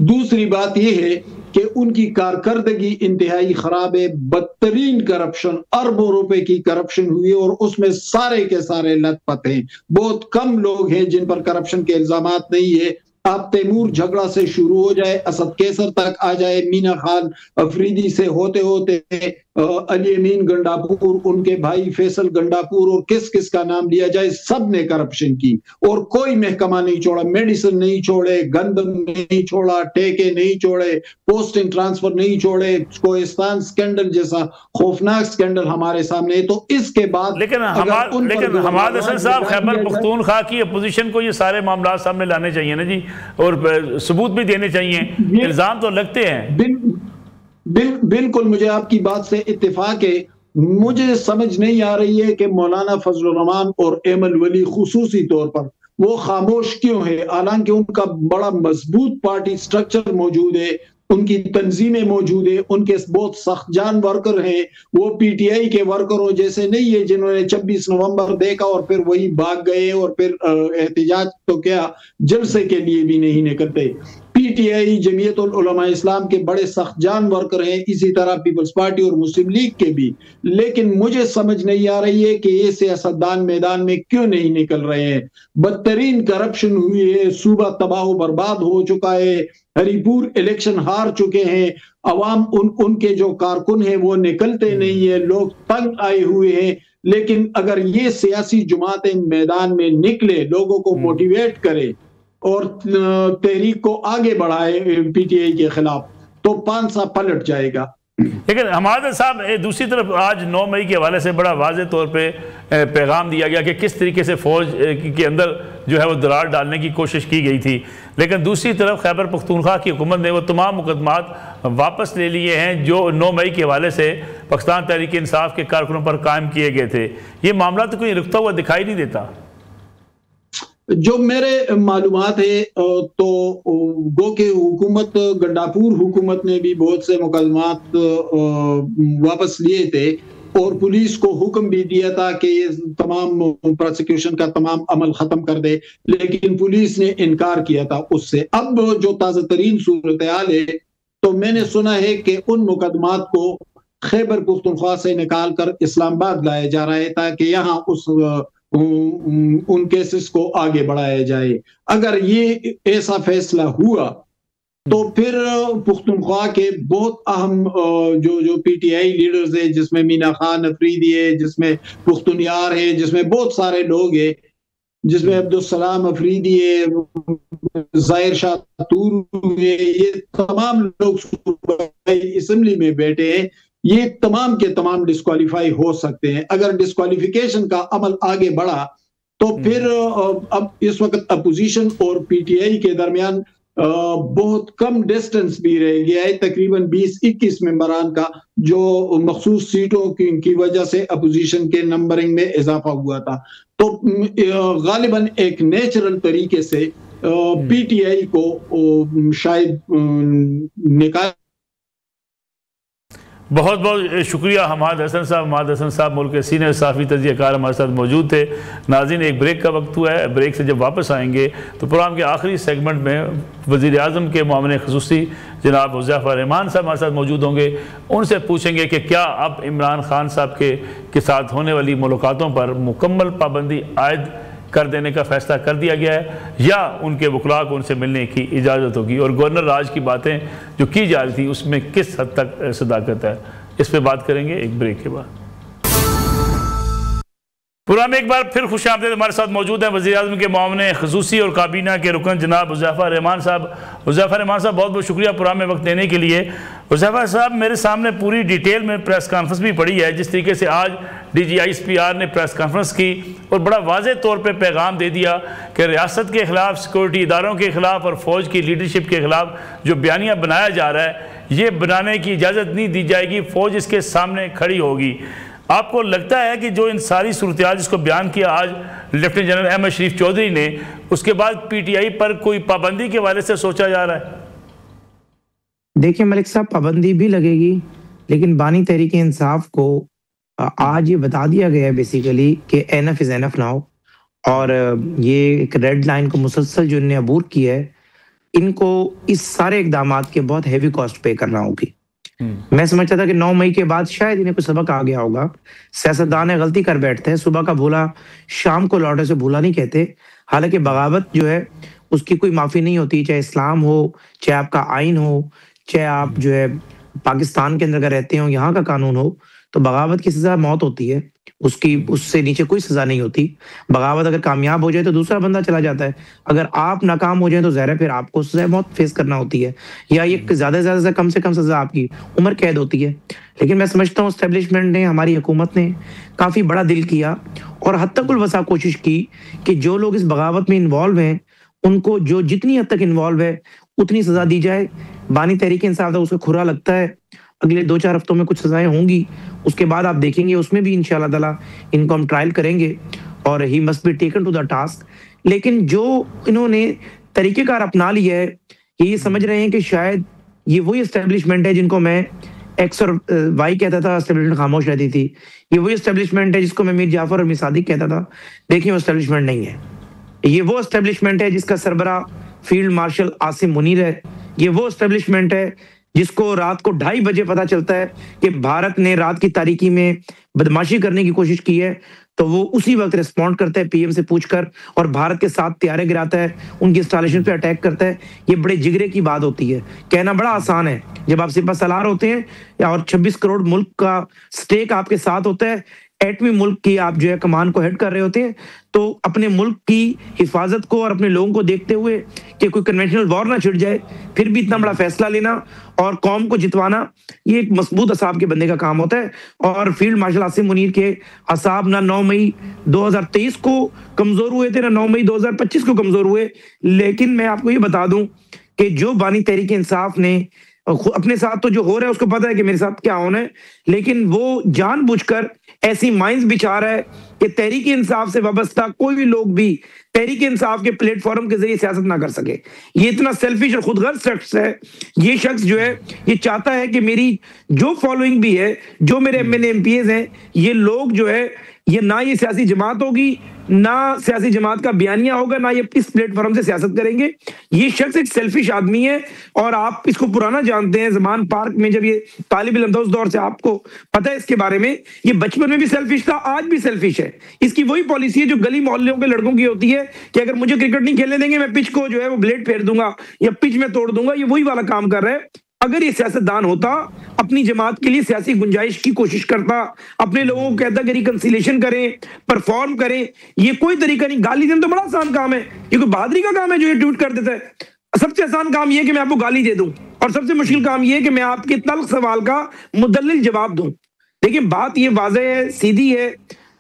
दूसरी बात यह है कि उनकी कारकर्दगी इंतहाई खराब है। बदतरीन करप्शन, अरबों रुपए की करप्शन हुई और उसमें सारे के सारे लथपथ हैं। बहुत कम लोग हैं जिन पर करप्शन के इल्जामात नहीं है। आप तैमूर झगड़ा से शुरू हो जाए, असद कैसर तक आ जाए, मीना खान अफरीदी से होते होते अली अमीन गंडापुर, उनके भाई फैसल गंडापुर और किस किस का नाम लिया जाए, सब ने करप्शन की और कोई महकमा नहीं छोड़ा। मेडिसिन नहीं छोड़े, गंदम नहीं छोड़ा, ठेके नहीं छोड़े, पोस्टिंग ट्रांसफर नहीं छोड़े। कोहिस्तान स्कैंडल जैसा खौफनाक स्कैंडल हमारे सामने है। तो इसके बाद लेकिन हमाद हसन साहब, खैबर पख्तूनख्वा की अपोजिशन को ये सारे मामला सामने लाने चाहिए ना जी, और सबूत भी देने चाहिए। इल्जाम तो लगते हैं। बिल्कुल, मुझे आपकी बात से इत्तेफाक है। मुझे समझ नहीं आ रही है कि मौलाना फजलुर रहमान और एमल वली खुसूसी तौर पर वो खामोश क्यों है, हालांकि उनका बड़ा मजबूत पार्टी स्ट्रक्चर मौजूद है, उनकी तंजीमें मौजूद है, उनके बहुत सख्त जान वर्कर हैं। वो पीटीआई के वर्करों जैसे नहीं है जिन्होंने 26 नवंबर देखा और फिर वही भाग गए और फिर एहतिजाज तो क्या जलसे के लिए भी नहीं निकलते। पीटीआई, जमीयतुल उलमा इस्लाम के बड़े सख्त जान वर्कर हैं, इसी तरह पीपल्स पार्टी और मुस्लिम लीग के भी। लेकिन मुझे समझ नहीं आ रही है कि ये सियासतदान मैदान में क्यों नहीं निकल रहे हैं। बदतरीन करप्शन हुई है, सूबा तबाह बर्बाद हो चुका है, हरिपुर इलेक्शन हार चुके हैं, अवाम उनके जो कारकुन हैं वो निकलते नहीं है, लोग तंग आए हुए हैं। लेकिन अगर ये सियासी जमातें मैदान में निकले, लोगों को मोटिवेट करे और तहरीक को आगे बढ़ाए पीटीआई के खिलाफ, तो पांसा पलट जाएगा। लेकिन हमारे साहब दूसरी तरफ आज 9 मई के हवाले से बड़ा वाज़ेह तौर पे पैगाम दिया गया कि किस तरीके से फ़ौज के अंदर जो है वो दरार डालने की कोशिश की गई थी। लेकिन दूसरी तरफ खैबर पख्तूनख्वा की हुकूमत ने वो तमाम मुकदमात वापस ले लिए हैं जो 9 मई के हवाले से पाकिस्तान तहरीक इंसाफ के कारकुनों पर कायम किए गए थे। ये मामला तो कोई रुकता हुआ दिखाई नहीं देता। जो मेरे मालूमात है तो गो के हुकूमत, गंडापुर हुकूमत ने भी बहुत से मुकदमात वापस लिए थे और पुलिस को हुक्म भी दिया था कि ये तमाम प्रोसिक्यूशन का तमाम अमल खत्म कर दे, लेकिन पुलिस ने इनकार किया था उससे। अब जो ताज़ा तरीन सूरत हाल है, तो मैंने सुना है कि उन मुकदमात को खैबर पुख्तनख्वा से निकाल कर इस्लामाबाद लाया जा रहा है ताकि यहाँ उन केसेस को आगे बढ़ाया जाए। अगर ये ऐसा फैसला हुआ तो फिर पुख्तनख्वा के बहुत अहम जो पीटीआई लीडर्स है, जिसमें मीना खान अफरीदी है, जिसमें पुख्तनियार है, जिसमें बहुत सारे लोग हैं, जिसमें अब्दुल सलाम अफरीदी है, जाहिर शाह तूरू है, ये तमाम लोग असेंबली में बैठे हैं, ये तमाम के तमाम डिस्क्वालीफाई हो सकते हैं। अगर डिस्क्वालिफिकेशन का अमल आगे बढ़ा तो फिर अब इस वक्त अपोजिशन और पीटीआई के दरमियान बहुत कम डिस्टेंस भी रह गया है, तकरीबन 20-21 मेंबरान का, जो मखसूस सीटों की वजह से अपोजिशन के नंबरिंग में इजाफा हुआ था। तो गालिबन एक नेचुरल तरीके से पीटीआई को शायद निकाल। बहुत बहुत शुक्रिया हमाद हसन साहब। हमाद हसन साहब मुल्क के सीनियर साफ़ी तजियाकार हमारे साथ मौजूद थे। नाज़रीन, एक ब्रेक का वक्त हुआ है। ब्रेक से जब वापस आएंगे तो प्रोग्राम के आखिरी सेगमेंट में वज़ीर आज़म के मामले ख़ुसूसी जनाब हुज़ैफ़ा रहमान साहब हमारे साथ मौजूद होंगे। उनसे पूछेंगे कि क्या अब इमरान खान साहब के साथ होने वाली मुलाकातों पर मुकम्मल पाबंदी आयद कर देने का फैसला कर दिया गया है या उनके वकला को उनसे मिलने की इजाज़त होगी, और गवर्नर राज की बातें जो की जा रही थी उसमें किस हद तक सदाकत है, इस पर बात करेंगे एक ब्रेक के बाद। प्रोग्राम में एक बार फिर खुश आमदीद। हमारे साथ मौजूद हैं वज़ीर आज़म के मामले ख़ुसूसी और काबीना के रुकन जनाब हुज़ैफ़ा रहमान साहब। हुज़ैफ़ा रहमान साहब, बहुत बहुत शुक्रिया प्रोग्राम में वक्त देने के लिए। हुज़ैफ़ा साहब, मेरे सामने पूरी डिटेल में प्रेस कॉन्फ्रेंस भी पड़ी है, जिस तरीके से आज DGISPR ने प्रेस कॉन्फ्रेंस की और बड़ा वाज़ेह तौर पर पैगाम दे दिया कि रियासत के ख़िलाफ़, सिक्योरिटी इदारों के ख़िलाफ़ और फ़ौज की लीडरशिप के ख़िलाफ़ जो बयानिया बनाया जा रहा है, ये बनाने की इजाज़त नहीं दी जाएगी, फ़ौज इसके सामने खड़ी होगी। आपको लगता है कि जो इन सारी सूरत जिसको बयान किया आज लेफ्टिनेंट जनरल अहमद शरीफ चौधरी ने, उसके बाद पीटीआई पर कोई पाबंदी के वाले से सोचा जा रहा है? देखिए मलिक साहब, पाबंदी भी लगेगी, लेकिन बानी तहरीक इंसाफ को आज ये बता दिया गया है बेसिकली कि एनफ इज एनफ नाउ, और ये एक रेड लाइन को मुसलसल जो इन्हें अबूर किया है, इनको इस सारे इकदामात के बहुत हैवी कॉस्ट पे करना होगी। मैं समझता था कि 9 मई के बाद शायद इन्हें कुछ सबक आ गया होगा। सियासतदान गलती कर बैठते हैं, सुबह का भूला शाम को लौटे से भूला नहीं कहते। हालांकि बगावत जो है उसकी कोई माफी नहीं होती, चाहे इस्लाम हो, चाहे आपका आइन हो, चाहे आप जो है पाकिस्तान के अंदर अगर रहते हो, यहाँ का कानून हो, तो बगावत की सजा मौत होती है, उसकी उससे नीचे कोई सजा नहीं होती। बगावत अगर कामयाब हो जाए तो दूसरा बंदा चला जाता है, अगर आप नाकाम हो जाए तो ज़ाहिर है फिर आपको सजा मौत फेस करना होती है, या ये ज़्यादा से ज़्यादा कम से कम सजा आपकी उम्र कैद होती है। लेकिन मैं समझता हूँ एस्टेब्लिशमेंट ने, हमारी हुकूमत ने काफ़ी बड़ा दिल किया और हद तक वसा कोशिश की कि जो लोग इस बगावत में इन्वॉल्व हैं उनको जो जितनी हद तक इन्वॉल्व है उतनी सजा दी जाए। बानी तहरीक इंसाफ था, उसको खुरा लगता है अगले 2-4 हफ्तों में कुछ सजाएं होंगी, उसके बाद आप देखेंगे उसमें भी इंशाअल्लाह ताला इनको हम ट्रायल करेंगे और he must be taken to the task. लेकिन जो इन्होंने तरीकेकार अपना लिया है, ये समझ रहे हैं कि शायद ये वही एस्टेब्लिशमेंट है जिनको मैं एक्स और वाई कहता था, एस्टेब्लिशमेंट खामोश रहती थी। ये वही एस्टेब्लिशमेंट है जिसको मैं मीर जाफर और मीर सादिक कहता था। देखिए वो एस्टेब्लिशमेंट नहीं है, ये वो एस्टेब्लिशमेंट है जिसका सरबरा फील्ड मार्शल आसिम मुनीर है। ये वो एस्टेब्लिशमेंट है जिसको रात को 2:30 बजे पता चलता है कि भारत ने रात की तारीकी में बदमाशी करने की कोशिश की है, तो वो उसी वक्त रिस्पॉन्ड करता है पीएम से पूछकर और भारत के साथ तैयारे गिराता है, उनकी इंस्टॉलेशन पे अटैक करता है। ये बड़े जिगरे की बात होती है, कहना बड़ा आसान है। जब आप सिपा सलार होते हैं और 26 करोड़ मुल्क का स्टेक आपके साथ होता है, एटमी मुल्क की आप जो है कमान को हेड कर रहे होते हैं, तो अपने मुल्क की हिफाजत को और अपने लोगों को देखते हुए कि कोई कन्वेंशनल वॉर ना छिड़ जाए, फिर भी इतना बड़ा फैसला लेना और कौम को जितवाना, ये एक मजबूत असाब के बंदे का काम होता है। और फील्ड मार्शल आसिम मुनीर के असाब ना 9 मई 2023 को कमजोर हुए थे, ना 9 मई 2025 को कमजोर हुए। लेकिन मैं आपको ये बता दूं कि जो बानी तहरीक इंसाफ ने अपने साथ, तो जो हो रहा है उसको पता है कि मेरे साथ क्या होना है, लेकिन वो जानबूझकर ऐसी माइंस बिछा रहा है कि तहरीक इंसाफ से वाबस्ता कोई भी लोग भी तहरीक इंसाफ के प्लेटफॉर्म के जरिए सियासत ना कर सके। ये इतना सेल्फिश और खुदगर्ज शख्स है। ये शख्स जो है ये चाहता है कि मेरी जो फॉलोइंग भी है, जो मेरे एमएनए एमपीएस हैं, ये लोग जो है ये ना ये सियासी जमात होगी, ना सियासी जमात का बयानिया होगा, ना ये इस प्लेटफॉर्म से सियासत करेंगे। ये शख्स एक सेल्फिश आदमी है और आप इसको पुराना जानते हैं। ज़मान पार्क में जब ये तालिब इल्म था उस दौर से आपको पता है इसके बारे में। ये बचपन में भी सेल्फिश था, आज भी सेल्फिश है। इसकी वही पॉलिसी है जो गली मोहल्लों के लड़कों की होती है कि अगर मुझे क्रिकेट नहीं खेलने देंगे मैं पिच को जो है वो ब्लेड फेर दूंगा या पिच में तोड़ दूंगा। ये वही वाला काम कर रहा है। अगर ये सियासतदान होता, अपनी जमात के लिए सियासी गुंजाइश की कोशिश करता, अपने लोगों को कहता कि रिकंसिलेशन करें, परफॉर्म करें, ये कोई तरीका नहीं। गाली देना तो बड़ा आसान काम है, ये कोई बहादुरी का काम है जो ये ट्वीट कर देता है। सबसे आसान काम ये है कि मैं आपको गाली दे दूं और सबसे मुश्किल काम ये है कि मैं आपके तल्ख सवाल का मुदल्लिल जवाब दूं। देखिए बात ये वाज़ेह है, सीधी है।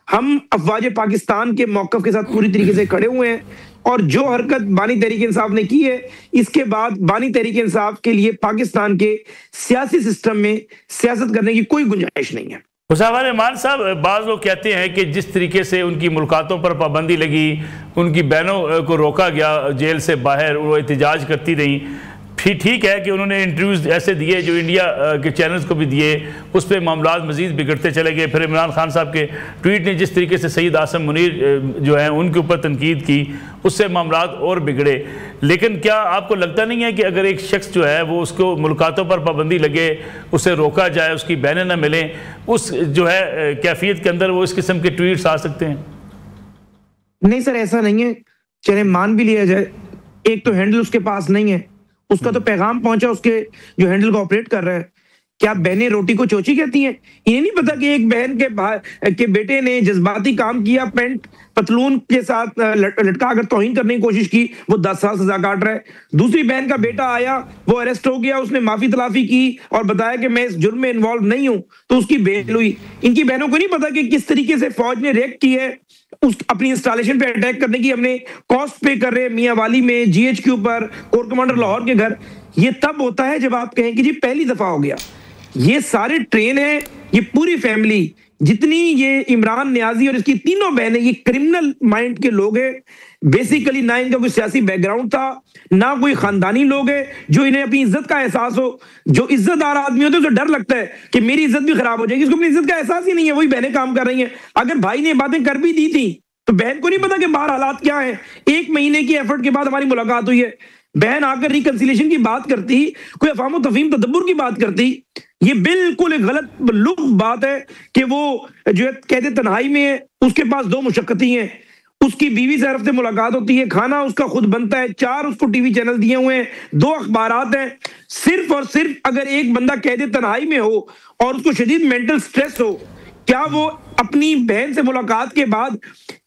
हम अफवाज पाकिस्तान के मौक़िफ़ के साथ पूरी तरीके से खड़े हुए हैं और जो हरकत बानी तहरीक इंसाफ ने की है, इसके बाद बानी तहरीक इंसाफ के लिए पाकिस्तान के सियासी सिस्टम में सियासत करने की कोई गुंजाइश नहीं है। हुसैन रहमान साहब, बाज़ लोग कहते हैं कि जिस तरीके से उनकी मुलाकातों पर पाबंदी लगी, उनकी बहनों को रोका गया जेल से बाहर, वो एहतजाज करती रहीं, फिर ठीक है कि उन्होंने इंटरव्यूज़ ऐसे दिए जो इंडिया के चैनल्स को भी दिए, उस पर मामला मज़ीद बिगड़ते चले गए। फिर इमरान खान साहब के ट्वीट ने जिस तरीके से सईद आसम मुनीर जो है उनके ऊपर तनकीद की, उससे मामला और बिगड़े। लेकिन क्या आपको लगता नहीं है कि अगर एक शख्स जो है वो उसको मुलाकातों पर पाबंदी लगे, उसे रोका जाए, उसकी बहनें ना मिलें, उस जो है कैफियत के अंदर वो इस किस्म के ट्वीट्स आ सकते हैं? नहीं सर, ऐसा नहीं है। चले मान भी लिया जाए, एक तो हैंडल उसके पास नहीं है, उसका तो पैगाम पहुंचा उसके जो हैंडल को ऑपरेट कर रहा है। क्या बहनें रोटी को चोची कहती हैं? इन्हें नहीं पता कि एक बहन के बेटे ने जज्बाती काम किया, पैंट पतलून के साथ लटका कर तौहीन करने की कोशिश की, वो 10 साल सजा काट रहा है। दूसरी बहन का बेटा आया, वो अरेस्ट हो गया, उसने माफी तलाफी की और बताया कि मैं इस जुर्म में इन्वॉल्व नहीं हूं, तो उसकी बेल हुई। इनकी बहनों को नहीं पता कि किस तरीके से फौज ने रेक की है, उस अपनी इंस्टॉलेशन पे अटैक करने की हमने कॉस्ट पे कर रहे हैं, मियां वाली में, GHQ पर, कोर कमांडर लाहौर के घर। ये तब होता है जब आप कहें कि जी पहली दफा हो गया। ये सारे ट्रेन है, ये पूरी फैमिली जितनी ये इमरान नियाजी और इसकी तीनों बहनें, ये क्रिमिनल माइंड के लोग हैं बेसिकली। ना इनका कोई सियासी बैकग्राउंड था, ना कोई खानदानी लोग है जो इन्हें अपनी इज्जत का एहसास हो। जो इज्जतदार आदमी होते हैं उसे डर लगता है कि मेरी इज्जत भी खराब हो जाएगी, इसको अपनी इज्जत का एहसास ही नहीं है, वही बहनें काम कर रही हैं। अगर भाई ने बातें कर भी दी थी तो बहन को नहीं पता कि बाहर हालात क्या है। 1 महीने की एफर्ट के बाद हमारी मुलाकात हुई है, बहन आकर रिकंसिलेशन की बात करती, कोई अफाम तफहीम तदब्बुर की बात करती। ये बिल्कुल एक गलत लुक बात है कि वो जो है कहते तन्हाई में है, उसके पास 2 मुशक्कती हैं, उसकी बीवी से हर हफ्ते मुलाकात होती है, खाना उसका खुद बनता है, 4 उसको टीवी चैनल दिए हुए हैं, 2 अखबारात हैं। सिर्फ और सिर्फ अगर एक बंदा कहते तन्हाई में हो और उसको शदीद मेंटल स्ट्रेस हो, क्या वो अपनी बहन से मुलाकात के बाद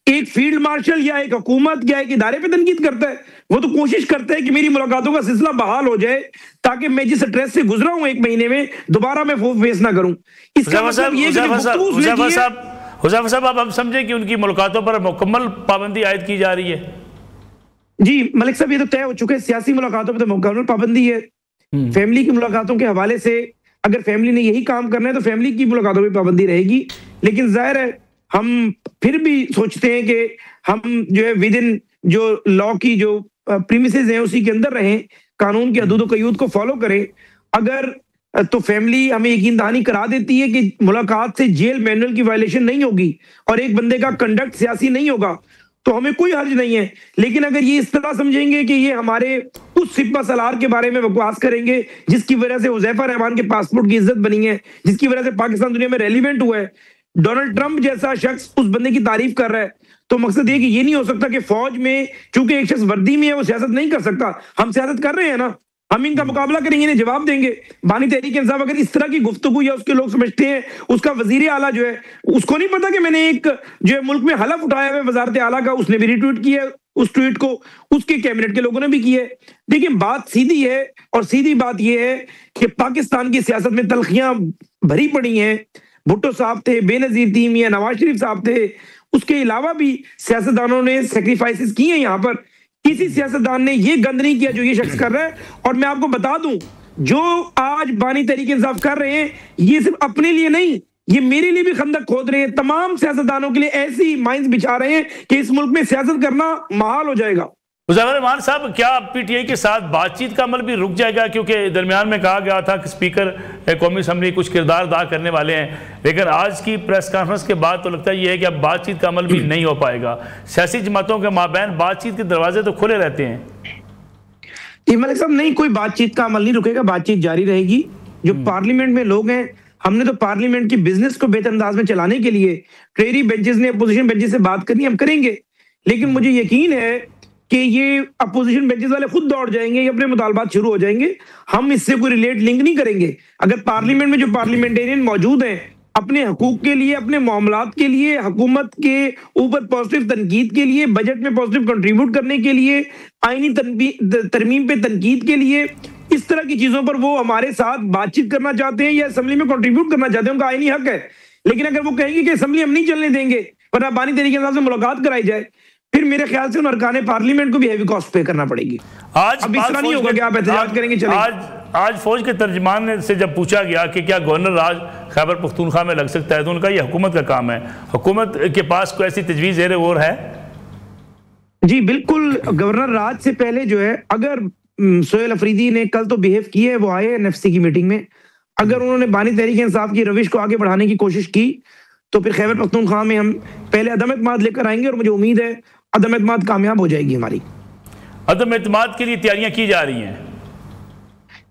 एक फील्ड मार्शल या एक हुकूमत या एक इदारे पे तनकीद करता है? वो तो कोशिश करता है कि मेरी मुलाकातों का सिलसिला बहाल हो जाए ताकि मैं जिस स्ट्रेस से गुजरा हूं 1 महीने में दोबारा मैं फेस ना करूं। इसका मतलब ये हुज़ैफा साहब, अब हम समझे कि उनकी मुलाकातों पर मुकम्मल पाबंदी आयद की जा रही है। जी मलिक साहब, ये तो तय हो चुके हैं, सियासी मुलाकातों पर तो मुकम्मल पाबंदी है। फैमिली की मुलाकातों के हवाले से अगर फैमिली ने यही काम करना है तो फैमिली की मुलाकातों पर पाबंदी रहेगी। लेकिन जाहिर है हम फिर भी सोचते हैं कि हम जो है विद इन जो लॉ की जो प्रीमिसेस हैं उसी के अंदर रहें, कानून की हदूद क़यूद को फॉलो करें। अगर तो फैमिली हमें यकीन दहानी करा देती है कि मुलाकात से जेल मैनुअल की वायलेशन नहीं होगी और एक बंदे का कंडक्ट सियासी नहीं होगा, तो हमें कोई हर्ज नहीं है। लेकिन अगर ये इस तरह समझेंगे कि ये हमारे उस सिपा सलार के बारे में बकवास करेंगे जिसकी वजह से हुज़ैफा रहमान के पासपोर्ट की इज्जत बनी है, जिसकी वजह से पाकिस्तान दुनिया में रेलिवेंट हुआ है, डोनाल्ड ट्रंप जैसा शख्स उस बंदे की तारीफ कर रहा है, तो मकसद ये कि ये नहीं हो सकता कि फौज में चूंकि एक शख्स वर्दी में है वो सियासत नहीं कर सकता। हम सियासत कर रहे हैं ना, हम इनका मुकाबला करेंगे, इन्हें जवाब देंगे। बानी तहरीक इंसाफ अगर इस तरह की गुफ्तगू या उसके लोग समझते हैं, उसका वजीर आला जो है उसको नहीं पता कि मैंने एक जो है मुल्क में हलफ उठाया है वजारत आला का, उसने भी रिट्वीट किया है उस ट्वीट को, उसके कैबिनेट के लोगों ने भी किया है। देखिए बात सीधी है और सीधी बात यह है कि पाकिस्तान की सियासत में तलखियां भरी पड़ी हैं। भुट्टो साहब थे, बेनजीर थी, मियां नवाज शरीफ साहब थे, उसके अलावा भी सियासतदानों ने सेक्रीफाइसेस किए हैं। यहाँ पर किसी सियासतदान ने ये गंद नहीं किया जो ये शख्स कर रहा है। और मैं आपको बता दूं, जो आज बानी तहरीक इंसाफ कर रहे हैं ये सिर्फ अपने लिए नहीं, ये मेरे लिए भी खंदक खोद रहे हैं, तमाम सियासतदानों के लिए ऐसी माइंस बिछा रहे हैं कि इस मुल्क में सियासत करना महाल हो जाएगा। मुज़फ़्फ़र रहमान साहब, क्या पीटीआई के साथ बातचीत का अमल भी रुक जाएगा? क्योंकि दरमियान में कहा गया था कि स्पीकर कौमी असम्बली कुछ किरदार अदा करने वाले हैं, लेकिन आज की प्रेस कॉन्फ्रेंस के बाद तो लगता ये है कि अब बातचीत का अमल भी नहीं हो पाएगा। सियासी जमातों के माबैन बातचीत के दरवाजे तो खुले रहते हैं। मलिक साहब, नहीं, कोई बातचीत का अमल नहीं रुकेगा, बातचीत जारी रहेगी। जो पार्लियामेंट में लोग हैं, हमने तो पार्लियामेंट की बिजनेस को बेहतर अंदाज में चलाने के लिए ट्रेरी बेंचेस ने अपोजिशन बेंचेस से बात करनी, हम करेंगे, लेकिन मुझे यकीन है कि ये अपोजिशन बेंचेस वाले खुद दौड़ जाएंगे, ये अपने मुतालबात शुरू हो जाएंगे, हम इससे कोई रिलेट लिंक नहीं करेंगे। अगर पार्लियामेंट में जो पार्लियामेंटेरियन मौजूद हैं अपने हकूक के लिए, अपने मामलात के लिए, हुकूमत के ऊपर पॉजिटिव तनकीद के लिए, बजट में पॉजिटिव कंट्रीब्यूट करने के लिए, आईनी तरमीम पे तनकीद के लिए, इस तरह की चीजों पर वो हमारे साथ बातचीत करना चाहते हैं या असेंबली में कंट्रीब्यूट करना चाहते हैं, उनका आईनी हक है। लेकिन अगर वो कहेंगे कि असेंबली हम नहीं चलने देंगे वरना बानी तरीके से मुलाकात कराई जाए, फिर मेरे ख्याल से उन अरकाने पार्लियामेंट को भी हैवी कॉस्ट पे करना पड़ेगी। आज अब इस तरह नहीं होगा कि आप एहतजाज करेंगे चलेंगे। आज फौज के तर्जमान से जब पूछा गया कि क्या गवर्नर राज खैबर पख्तूनख्वा में लग सकता है, तो उनका ये हुकूमत का काम है, हुकूमत के पास कोई ऐसी तजवीज़ ज़ेर गौर है? जी बिल्कुल, गवर्नर राज से पहले जो है, अगर सोहेल अफरीदी ने कल तो बिहेव किया है, वो आए एनएफसी की मीटिंग में, अगर उन्होंने बानी तहरीक इंसाफ की रविश को आगे बढ़ाने की कोशिश की तो फिर खैबर पख्तूनख्वा में हम पहले अदम एतमाद लेकर आएंगे, और मुझे उम्मीद है अदम एतमाद कामयाब हो जाएगी हमारी। अदम एतमाद के लिए तैयारियां की जा रही हैं?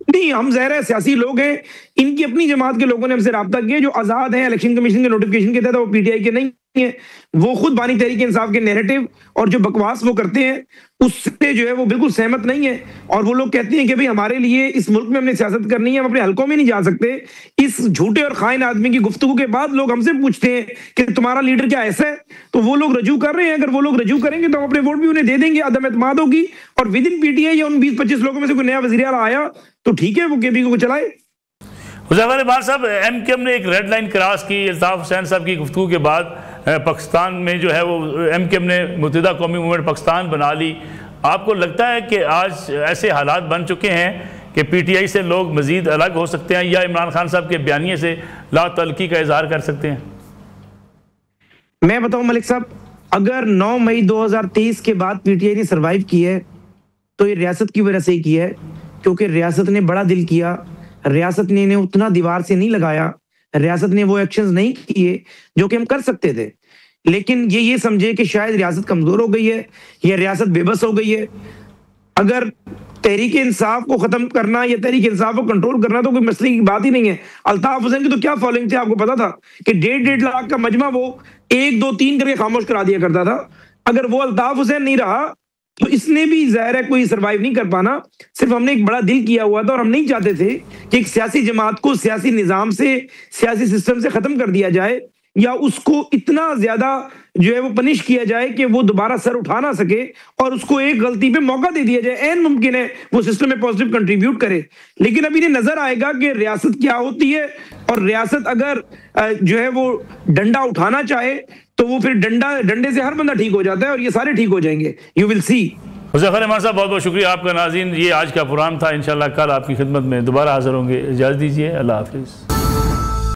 नहीं, हम ज़ाहिर है सियासी लोग हैं, इनकी अपनी जमात के लोगों ने हमसे रब्ता किया, जो आज़ाद हैं इलेक्शन कमीशन के नोटिफिकेशन के तहत, वो पीटीआई के नहीं है, वो खुद बानी तहरीक इंसाफ के नैरेटिव और जो बकवास वो करते हैं उससे जो है वो बिल्कुल सहमत नहीं है। और वो लोग कहते हैं कि भाई हमारे लिए इस मुल्क में हमने सियासत करनी है, हम अपने हलकों में नहीं जा सकते। इस झूठे और खाइन आदमी की गुफ्तगू के बाद लोग हमसे पूछते हैं कि तुम्हारा लीडर क्या ऐसा है, तो वो लोग रजू कर रहे हैं। अगर वो लोग रजू करेंगे तो हम अपने वोट भी उन्हें दे देंगे, अदम एतमाद होगी, और विद इन पीटीआई या उन 20-25 लोगों में से कोई नया वज़ीर आला आया तो ठीक है, वो केपी को चलाए। मुज़फ़्फ़र रहमान साहब, एमकेएम ने एक रेड लाइन क्रॉस की अल्ताफ हुसैन साहब की गुफ्तगू के बाद। पाकिस्तान में जो है वो एमकेएम ने मुत्तहिदा कौमी मूवमेंट पाकिस्तान बना ली। आपको लगता है कि आज ऐसे हालात बन चुके हैं कि पीटीआई से लोग मज़ीद अलग हो सकते हैं, या इमरान खान साहब के बयानिए से ला तल्की का इजहार कर सकते हैं? मैं बताऊं मलिक साहब, अगर 9 मई 2023 के बाद पीटीआई ने सर्वाइव की है तो ये रियासत की वजह से ही की है, क्योंकि रियासत ने बड़ा दिल किया, रियासत ने इन्हें उतना दीवार से नहीं लगाया, रियासत ने वो एक्शंस नहीं किए जो कि हम कर सकते थे। लेकिन ये समझे कि शायद रियासत कमजोर हो गई है या रियासत बेबस हो गई है। अगर तहरीक इंसाफ को खत्म करना या तहरीक इंसाफ को कंट्रोल करना तो कोई मसले की बात ही नहीं है। अल्ताफ हुसैन की तो क्या फॉलोइंग थी, आपको पता था कि 1.5 लाख का मजमा वो 1, 2, 3 करके खामोश करा दिया करता था। अगर वो अल्ताफ हुसैन नहीं रहा तो इसने भी ज़ाहिर है कोई सर्वाइव नहीं कर पाना। सिर्फ हमने एक बड़ा दिल किया हुआ था और हम नहीं चाहते थे कि एक सियासी जमात को सियासी निज़ाम से, सियासी सिस्टम से खत्म कर दिया जाए या उसको इतना ज्यादा जो है वो पनिश किया जाए कि वो दोबारा सर उठा ना सके और उसको एक गलती पे मौका दे दिया जाए। ऐन मुमकिन है वो सिस्टम में पॉजिटिव कंट्रीब्यूट करे, लेकिन अब इन्हें नजर आएगा कि रियासत क्या होती है, और रियासत अगर जो है वो डंडा उठाना चाहे तो वो फिर डंडे से हर बंदा ठीक हो जाता है और ये सारे ठीक हो जाएंगे। You will see. Muzaffar Rahman साहब, बहुत बहुत शुक्रिया आपका। नाज़रीन, ये आज का प्रोग्राम था। इंशाल्लाह कल आपकी खिदमत में दोबारा हाजिर होंगे। इजाज़त दीजिए, अल्लाह हाफिज़।